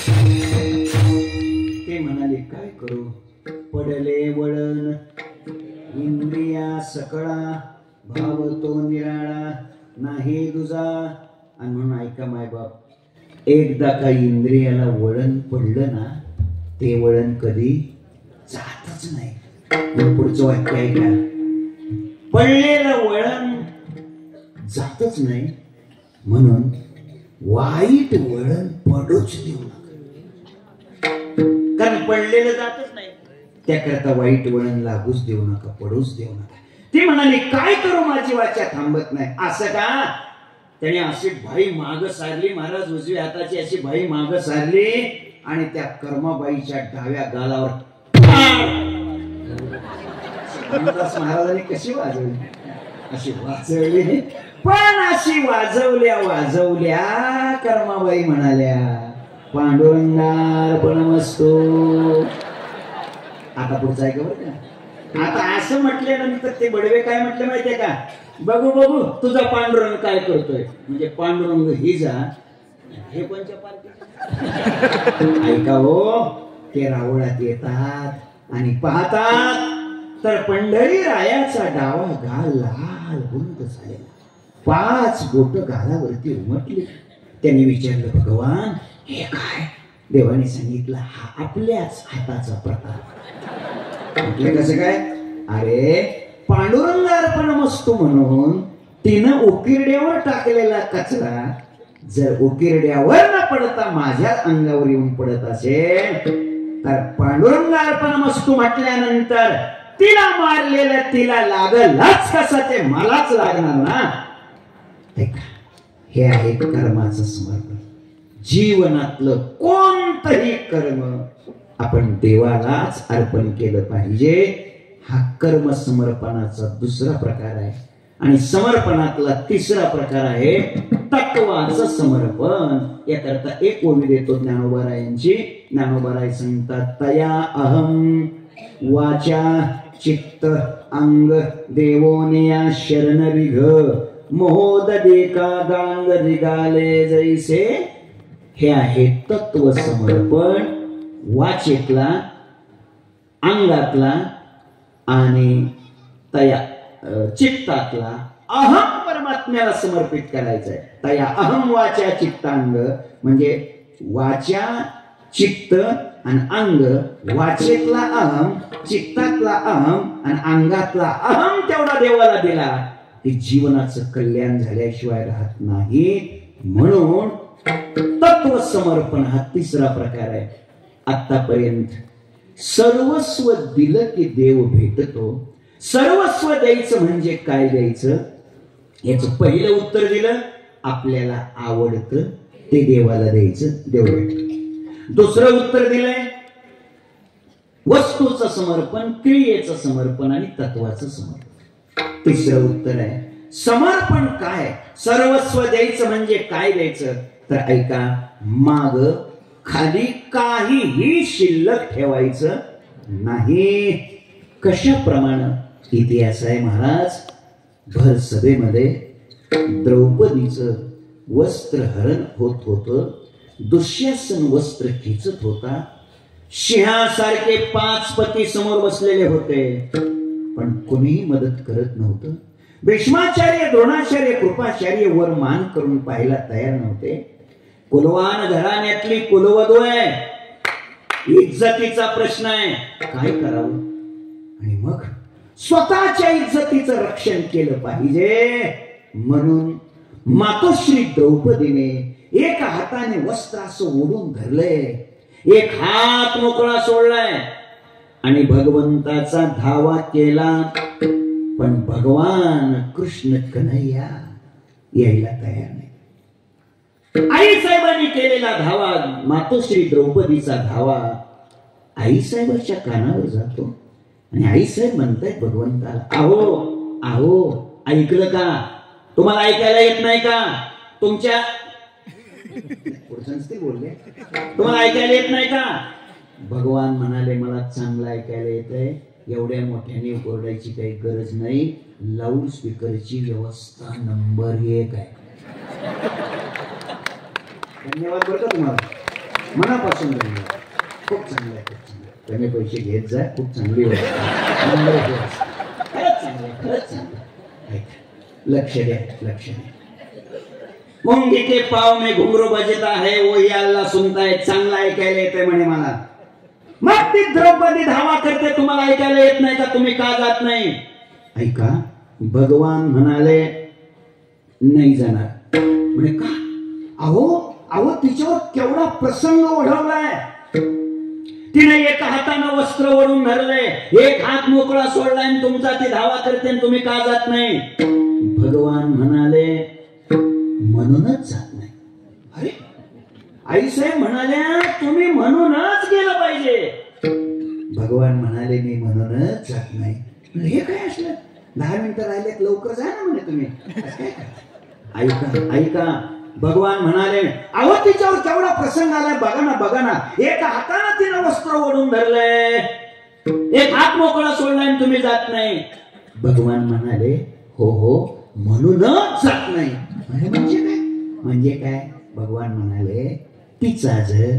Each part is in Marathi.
ते म्हणाले काय करू, पडले वळण इंद्रिया सकळा, भाव तो निराळा नाही दुजा. आणि म्हणून ऐका मायबाप, एकदा काही इंद्रियाला वळण पडलं ना, ते वळण कधी जातच नाही. पुढचं वाक्य ऐका, पडलेलं वळण जातच नाही, म्हणून वाईट वळण पडूच देऊ नका. कारण पडलेलं जातच नाही, त्याकरता वाईट वळण लागूच देऊ नका, पडूच देऊ नका. ती म्हणाली काय करू, माझी वाचा थांबत नाही. असं का? त्याने अशी भाई माग सारली, महाराज उजव्या हाताची अशी भाई माग सारली आणि त्या कर्माबाईच्या डाव्या गालावर महाराजांनी कशी वाजवली, अशी वाजवली. पण अशी वाजवल्या कर्माबाई म्हणाल्या पांडुरंगार्पणमस्तु. आता पुढचं आहे का बरं का? आता असं म्हटल्यानंतर ते बडवे काय म्हटले माहितीये का, बघू बघू तुझा पांडुरंग काय करतोय. म्हणजे पांडुरंग ही जा, हे कोणच्या पार्टी. ऐका हो, ते रावळात येतात आणि पाहतात तर पंढरी रायाचा डावा गाल लाल बुंद झालेला, 5 बोट गालावरती उमटली. त्यांनी विचारलं भगवान हे काय? देवाने सांगितलं हा आपल्याच हाताचा प्रताप. म्हटलं कसं काय? अरे पांडुरंगार्पणमस्तु म्हणून तिनं उकिरड्यावर टाकलेला कचरा जर उकिरड्यावर न पडता माझ्या अंगावर येऊन पडत असेल तर पांडुरंगार्पणमस्तु म्हटल्यानंतर तिला मारलेलं तिला लागलच कसं, ते मलाच लागणार ना. हे आहे कर्माचं समर्पण. जीवनातलं कोणतंही कर्म आपण देवालाच अर्पण केलं पाहिजे. हा कर्म समर्पणाचा दुसरा प्रकार आहे. आणि समर्पणातला तिसरा प्रकार आहे तत्वाचं समर्पण. याकरता एक ओवी देतो ज्ञानोबारायांची. ज्ञानोबाराय सांगतात तया अहम वाचा चित्त अंग देवोनिया शरण विघ मोद देका गांग रिगाले जैसे. हे आहे तत्व समर्पण. वाचेतला, अंगातला आणि तया चित्तातला अहम परमात्म्याला समर्पित करायचं आहे. तया अहम वाचा चित्तांग म्हणजे वाचा चित्त आणि अंग. वाचेतला अहम, चित्तातला अहम आणि अंगातला अहम तेवढा देवाला दिला की जीवनाचं कल्याण झाल्याशिवाय राहत नाही. म्हणून तत्व समर्पण हा तिसरा प्रकार आहे. आतापर्यंत सर्वस्व दिलं की देव भेटतो. सर्वस्व द्यायचं म्हणजे काय द्यायचं, याचं पहिलं उत्तर दिलं आपल्याला आवडतं ते देवाला द्यायचं, देव भेटतो. दुसरं उत्तर दिलंय वस्तूचं समर्पण, क्रियेचं समर्पण आणि तत्वाचं समर्पण. तिसरं उत्तर आहे समर्पण काय, सर्वस्व द्यायचं म्हणजे काय द्यायचं. तर ऐका, माग खाली काहीही शिल्लक ठेवायचं नाही. कशाप्रमाणे? इतिहास आहे महाराज. भर सभेमध्ये द्रौपदीचं वस्त्र हरण होत होतं. दुःशासन वस्त्र खिचत होता. सिंहासारखे 5 पती समोर बसलेले होते, पण कोणीही मदत करत नव्हतं. भीष्माचार्य, द्रोणाचार्य, कृपाचार्य वर मान करून पाहायला तयार नव्हते. कुलवान घराण्यातली कुलवधू आहे, इज्जतीचा प्रश्न आहे, काय करावं. आणि मग स्वतःच्या इज्जतीचं रक्षण केलं पाहिजे म्हणून मातोश्री द्रौपदीने एका हाताने वस्त्र असं ओढून धरलंय, एक हात मोकळा सोडलाय आणि भगवंताचा धावा केला. पण भगवान कृष्ण कन्हैया यायला तयार नाही. आई साहेबांनी केलेला धावा, मातोश्री द्रौपदीचा धावा आई साहेबांच्या कानावर जातो आणि आई साहेब म्हणतायत भगवंताला, अहो अहो ऐकलं का, तुम्हाला ऐकायला येत नाही का, तुमच्या बोलले तुम्हाला ऐकायला येत नाही का. भगवान म्हणाले मला चांगलं ऐकायला येतंय, एवढ्या मोठ्याने ओरडायची काही गरज नाही, लाऊड स्पीकरची व्यवस्था नंबर 1 आहे. धन्यवाद बरं का तुम्हाला. मनापासून धन्यवाद. खूप चांगलं आहे, खूप चांगलं. कमी पैसे घेत जा, खूप चांगली खरंच चांगलं, खरंच चांगलं. लक्ष द्या, लक्ष द्या. मुंगी के पाव में घुंगरू बजता है वो ही अल्लाह सुनता है. चांगला ऐकायला येते म्हणे मला. मग ती द्रौपदी धावा करते, तुम्हाला ऐकायला येत नाही का? तुम्ही का जात नाही? ऐका, भगवान म्हणाले नाही जाणार. म्हणे का? अहो अहो तिच्यावर केवढा प्रसंग ओढवलाय. तिने एका हातानं वस्त्र ओढून धरले, एक हात मोकळा सोडलाय, तुमचा ती धावा करते, तुम्ही का जात नाही? भगवान म्हणाले म्हणूनच जात नाही. अरे आईसाहेब म्हणाल्या तुम्ही म्हणूनच गेलं पाहिजे. भगवान म्हणाले मी म्हणूनच जात नाही. हे काय असलं? 10 मिनिटं राहिलेत, लवकर जा ना म्हणे तुम्ही. ऐका ऐका, भगवान म्हणाले अहो तिच्यावर केवढा प्रसंग आलाय, बघा ना बघा ना. एका हाताने तिनं वस्त्र ओढून धरलंय, एक हात मोकळा सोडलाय, तुम्ही जात नाही. भगवान म्हणाले हो हो म्हणूनच जात नाही. म्हणजे काय? म्हणजे काय? भगवान म्हणाले तिचा जर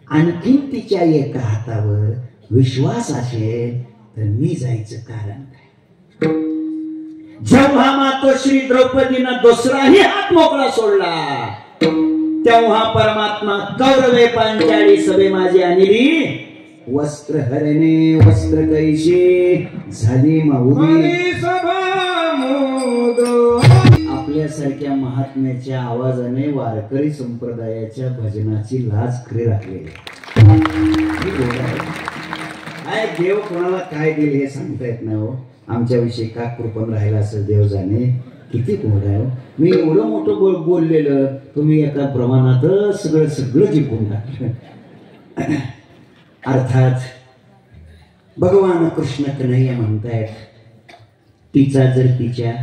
आणखीन तिच्या एका हातावर विश्वास असेल तर मी जायचं कारण काय? जेव्हा मातोश्री द्रौपदीनं दुसराही हात मोकळा सोडला तेव्हा परमात्मा कौरवे पांचाळी सभे माझी आणली वस्त्र हरणे वस्त्र कैशी झाली माऊली सभा. आपल्यासारख्या महात्म्याच्या आवाजाने वारकरी संप्रदायाच्या भजनाची लाज खरी राखली. काय देव कोणाला काय दिले हे सांगता येत नाही हो. आमच्याविषयी का कृपण राहिला असं देव जाणे. किती गोड आहे. मी एवढं मोठं बोललेलं तुम्ही एका प्रमाणात सगळं सगळं जिंकून टाकलं. अर्थात भगवान कृष्ण कन्हैया म्हणतायत तिचा जर तिच्या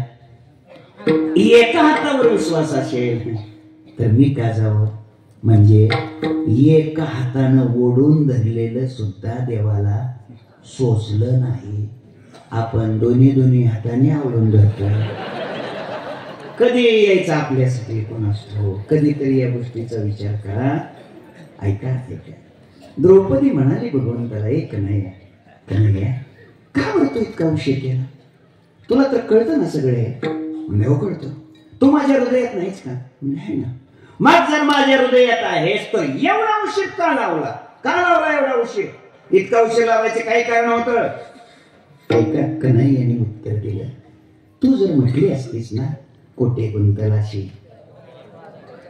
एका हातावर विश्वास असेल तर मी का जावं? म्हणजे एका हातानं ओढून धरलेलं सुद्धा देवाला सोसलं नाही. आपण दोन्ही हाताने आवडून धरतो. कधी यायचं आपल्यासाठी कोण असतो? कधीतरी या गोष्टीचा विचार करा. ऐका ऐका, द्रौपदी म्हणाली भगवंताला एक कन्हैया कन्हैया का बरं तू इतका उशीर केला? तुला तर कळतं ना सगळे. हो कळतं. तू माझ्या हृदयात नाहीच का? नाही ना. मग जर माझ्या हृदयात आहेस तर एवढा उशीर का लावला? का लावला एवढा उशीर? इतका उशीर लावायचे काही कारण होतं? ऐका, कन्हैयाने उत्तर दिलं तू जर म्हटली असतीस ना कोटे गुंतलाशी,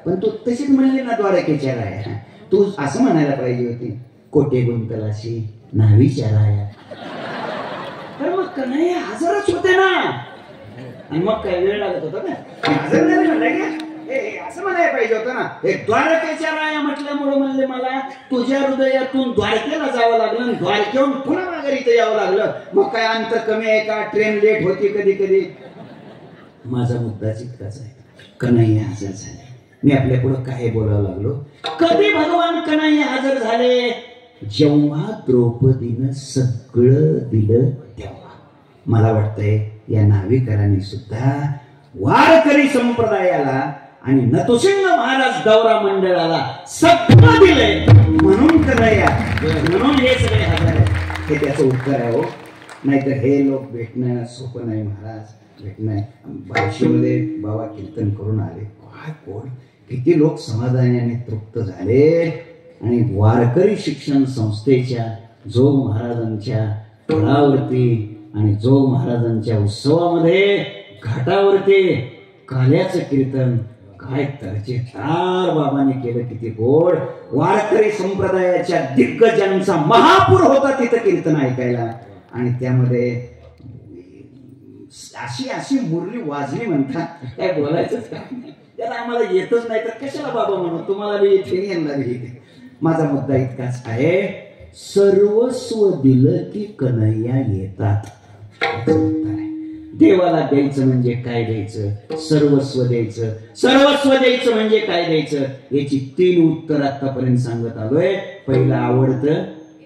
पण तू तशीच म्हणली ना द्वारकेच्या राया. तू असं म्हणायला पाहिजे होती कोटे गुंतलाशी नावीच्या राया. तर मग कन्हैया हजरच होते ना. आणि मग काय वेळ लागत होता ना? हजर नाही म्हणलं असं म्हणायला पाहिजे होतं ना. एक द्वारकेच्या राया म्हटल्यामुळे म्हणले मला तुझ्या हृदयातून द्वारकेला जावं लागलं आणि द्वारकेहून पुन्हा माघारी इथे यावं लागलं. मग काय अंतर कमी आहे का? ट्रेन लेट होती कधी कधी. माझा मुद्दाच इतकाच आहे. कन्हैया हजर झाले. मी आपल्या पुढे काय बोलावं लागलो? कधी भगवान कन्हैया हजर झाले? जेव्हा द्रौपदीनं सगळं दिलं तेव्हा. मला वाटतंय या नाविकरांनी सुद्धा वारकरी संप्रदायाला आणि नतुसिंह महाराज दौरा मंडळाला सगळं दिलंय म्हणून कन्हैया, म्हणून हे सगळे हजर आहे. हे त्याचं उत्तर आहे हो. नाहीतर हे लोक भेटणं सोपं नाही. महाराज भेटणं बार्शीमध्ये बाबा कीर्तन करून आले. काय कोण किती लोक समाधानाने तृप्त झाले. आणि वारकरी शिक्षण संस्थेच्या जोग महाराजांच्या फळावरती आणि जोग महाराजांच्या उत्सवामध्ये घाटावरती काल्याचं कीर्तन काय दर्जेदार बाबांनी केलं. किती गोड. वारकरी संप्रदायाच्या दिग्गजांचा महापूर होता तिथं कीर्तन ऐकायला. आणि त्यामध्ये अशी अशी मुरली वाजली म्हणतात काय बोलायचंच काम नाही. त्याला आम्हाला येतच नाही तर कशाला बाबा म्हणून. तुम्हाला बी येते यांना बी येते. माझा मुद्दा इतकाच आहे, सर्वस्व दिलं की कन्हैया येतात. देवाला द्यायचं म्हणजे काय द्यायचं? सर्वस्व द्यायचं. सर्वस्व द्यायचं म्हणजे काय द्यायचं? याची 3 उत्तर आतापर्यंत सांगत आलोय. पहिलं आवडतं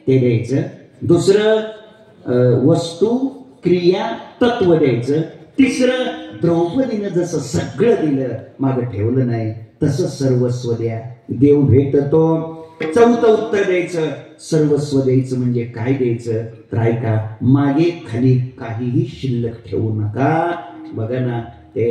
ते द्यायचं. दुसरं वस्तू क्रिया तत्व द्यायचं. तिसरं द्रौपदीनं जसं सगळं दिलं मागं ठेवलं नाही तसं सर्वस्व द्या. देव भेटतो चौथं उत्तर द्यायचं, सर्वस्व द्यायचं म्हणजे काय द्यायचं, तर ऐका, मागे खाली काहीही शिल्लक ठेवू नका. बघा ना, ते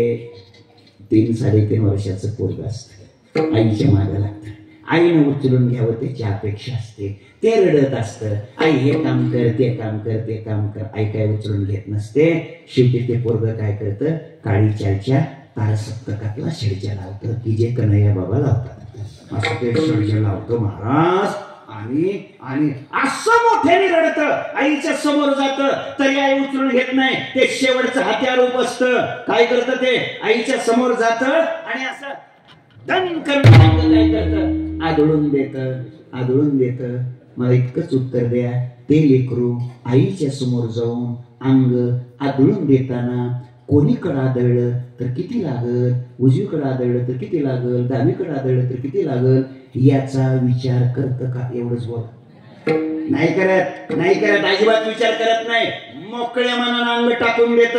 3-3.5 वर्षाचं पोरग असतं, आईच्या मागे लागतं, आईनं उचलून घ्यावं त्याची अपेक्षा असते, ते रडत असतं, आई हे काम कर, ते काम कर, ते काम कर, आई काय उचलून घेत नसते. शेवटी ते पोरग काय करतं, काळी चालच्या तार सप्तकातला शेडच्या लावतं, की जे कन्हैया बाबा लावतात, असं ते शेडच्या लावतो महाराज. आणि असं मोठ्याने रडत आईच्या समोर जात, तरी आई उचलून घेत नाही. ते शेवटचं हत्यार उपसतं, काय करतं ते, आईच्या समोर जात आणि असं दन करून काय करतं, आदळून देत. मला इतकंच उत्तर द्या, ते लेकरू आईच्या समोर जाऊन अंग आदळून देताना कोणीकडे आदळलं तर किती लागल, उजवीकडे आदळलं तर किती लागल, डावीकडे आदळलं तर किती लागल, याचा विचार करतं का? एवढंच बोल. नाही करत, अजिबात विचार करत नाही, मोकळ्या मनानं अंग टाकून देत.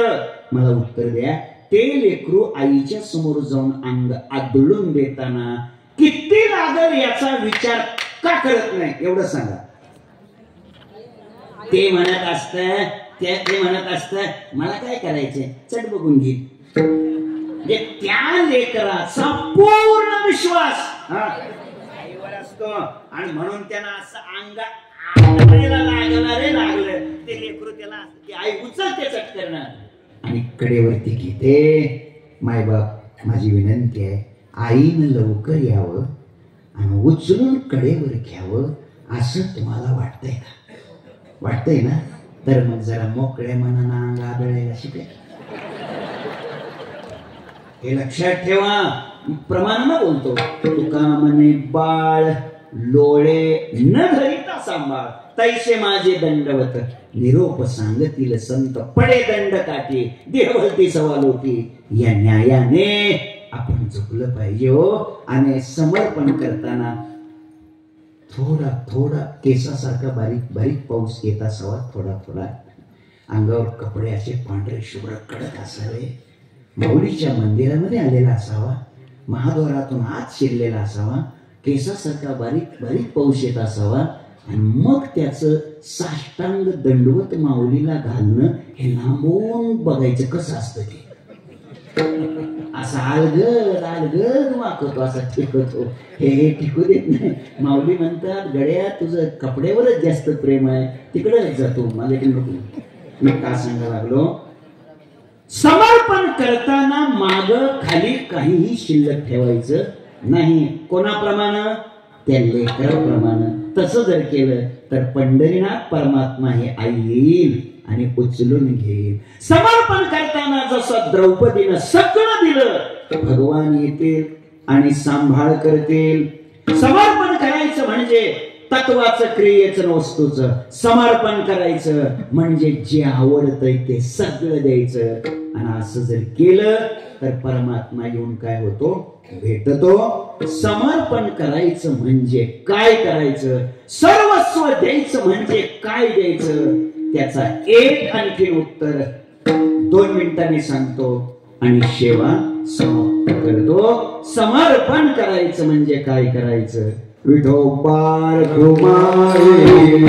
मला उत्तर द्या, ते लेकरू आईच्या समोर जाऊन अंग आदळून देताना किती लागल याचा विचार का करत नाही, एवढं सांगा. ते म्हणत असत मला काय करायचंय, चट बघून घे. त्या लेकराचा पूर्ण विश्वास आईवर असतो आणि म्हणून त्यांना असं अंग लागलं ते लेकरू, त्याला आई उचलते चटकन आणि कडेवरती घेते. मायबाप, माझी विनंती आहे, आईनं लवकर यावं आणि उचलून कडेवर घ्यावं, असं तुम्हाला वाटतंय का? वाटतंय ना? तर मग जरा मोकळ्या मनानं अंग आदळायला शिका. हे लक्षात ठेवा, प्रमाणानं बोलतो. तुका म्हणे, बाळ लोळे न धरिता सांभाळ, तैसे माझे दंडवत, निरोप सांगतील संत पडे दंड काठी, देवलती सवालोटी. या न्यायाने आपण जपलं पाहिजे हो. आणि समर्पण करताना थोडा केसासारखा बारीक पाऊस येत असावा, थोडा अंगावर कपडे असे पांढरे शुभ्र कडक असावे, माऊलीच्या मंदिरामध्ये आलेला असावा, महाद्वारातून आत शिरलेला असावा, केसासारखा बारीक पाऊस येत असावा, आणि मग त्याचं साष्टांग दंडवत माऊलीला घालणं हे लांबून बघायचं कसं असतं ते. असा अलगद वाकतो, असा टिकतो, हे टिकू देत नाही. माऊली म्हणतात, गड्या तुझं कपड्यावरच जास्त प्रेम आहे, तिकडेच जातो, माझ्याकडे नको. मी का सांगायला लागलो, समर्पण करताना माग खाली काहीही शिल्लक ठेवायचं नाही. कोणाप्रमाणे? त्या लेकराप्रमाणे. तसं जर केलं तर पंढरीनाथ परमात्मा हे आई येईल आणि उचलून घेईल. समर्पण करताना जसं द्रौपदीनं सगळं दिलं, भगवान येतील आणि सांभाळ करतील. समर्पण करायचं म्हणजे तत्वाचं, क्रियेचं, वस्तूचं. समर्पण करायचं म्हणजे जे आवडतंय ते सगळं द्यायचं. आणि असं जर केलं तर परमात्मा येऊन काय होतो, भेटतो. समर्पण करायचं म्हणजे काय करायचं, सर्वस्व द्यायचं म्हणजे काय द्यायचं, त्याचा एक आणखीन उत्तर 2 मिनिटांनी सांगतो आणि सेवा समाप्त करतो. समर्पण करायचं म्हणजे काय करायचं, विठोबा रखुमाई.